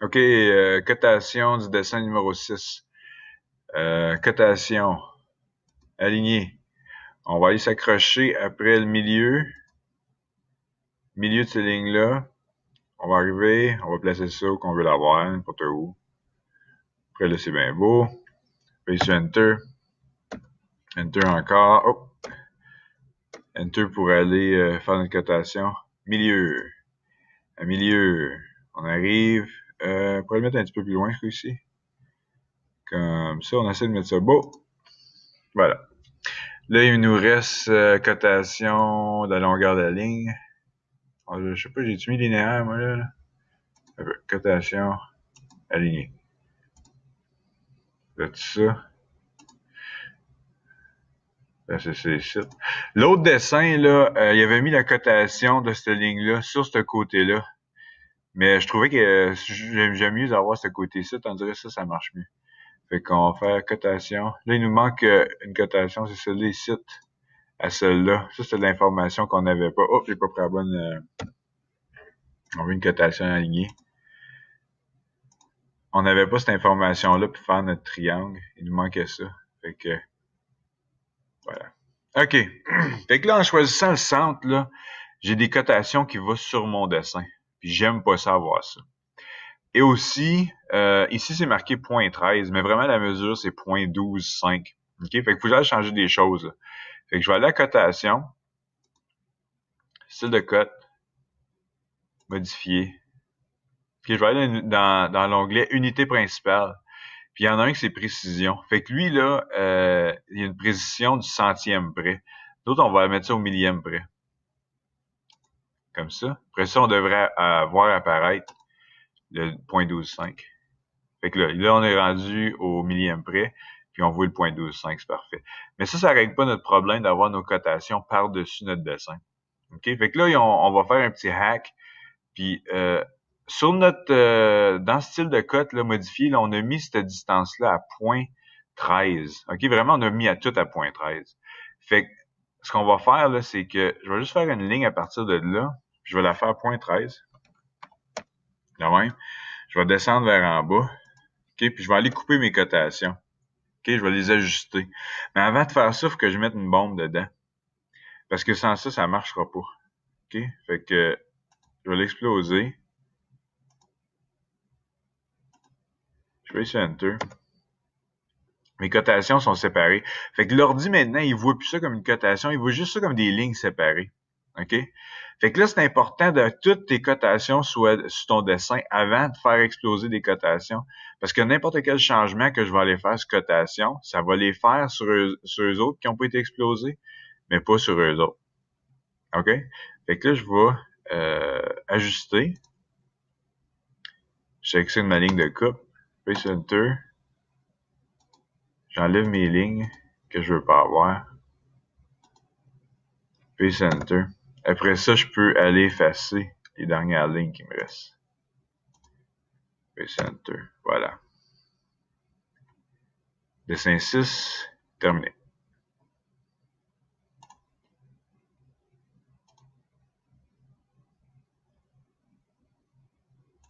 OK, cotation du dessin numéro 6. Cotation, aligné. On va aller s'accrocher après le milieu de ces lignes-là. On va arriver, on va placer ça où qu'on veut l'avoir, n'importe où. Après là, c'est bien beau. Puis sur Enter. Enter encore. Oh, Enter pour aller faire notre cotation. Milieu. À milieu. On arrive. On pourrait le mettre un petit peu plus loin, ce coup-ci. Comme ça, on essaie de mettre ça beau. Voilà. Là, il nous reste cotation de la longueur de la ligne. Je sais pas, j'ai-tu mis linéaire, moi, là? Cotation alignée. Là, tout ça. Là, c'est ici. L'autre dessin, là, il avait mis la cotation de cette ligne-là sur ce côté-là. Mais je trouvais que j'aime mieux avoir ce côté-ci, tandis que ça marche mieux. Fait qu'on va faire cotation. Là, il nous manque une cotation, c'est celle-là ici, à celle-là. Ça, c'est de l'information qu'on n'avait pas. Oh, j'ai pas pris la bonne... on veut une cotation alignée. On n'avait pas cette information-là pour faire notre triangle. Il nous manquait ça. Fait que, voilà. OK. Fait que là, en choisissant le centre, là, j'ai des cotations qui vont sur mon dessin. Puis j'aime pas ça avoir ça. Et aussi, ici, c'est marqué 0.13, mais vraiment, la mesure, c'est 0.12,5. OK? Fait que faut que j'aille changer des choses, là. Fait que je vais aller à cotation, style de cote, modifier. Puis je vais aller dans l'onglet unité principale. Puis il y en a un qui c'est précision. Fait que lui, là, il y a une précision du centième près. D'autres, on va mettre ça au millième près. Comme ça. Après ça, on devrait voir apparaître le 0.12,5. Fait que là, on est rendu au millième près, puis on voit le 0.12,5, c'est parfait. Mais ça règle pas notre problème d'avoir nos cotations par-dessus notre dessin. OK? Fait que là, on va faire un petit hack. Puis sur notre dans ce style de cote là, modifié, là, on a mis cette distance-là à 0.13. OK? Vraiment, on a mis à tout à 0.13. Fait que ce qu'on va faire, là, c'est que je vais juste faire une ligne à partir de là. Je vais la faire 0.13. Là même. Je vais descendre vers en bas. OK? Puis je vais aller couper mes cotations. OK? Je vais les ajuster. Mais avant de faire ça, il faut que je mette une bombe dedans. Parce que sans ça, ça ne marchera pas. OK? Fait que je vais l'exploser. Je vais sur Enter. Mes cotations sont séparées. Fait que l'ordi, maintenant, il voit plus ça comme une cotation, il voit juste ça comme des lignes séparées. OK? Fait que là, c'est important de toutes tes cotations soient sur ton dessin avant de faire exploser des cotations. Parce que n'importe quel changement que je vais aller faire sur cotation, ça va les faire sur eux autres qui n'ont pas été explosés, mais pas sur eux autres. OK? Fait que là, je vais ajuster. Je sélectionne ma ligne de coupe. Face Enter. J'enlève mes lignes que je veux pas avoir. Puis Enter. Après ça, je peux aller effacer les dernières lignes qui me restent. Puis Enter. Voilà. Dessin 6, terminé.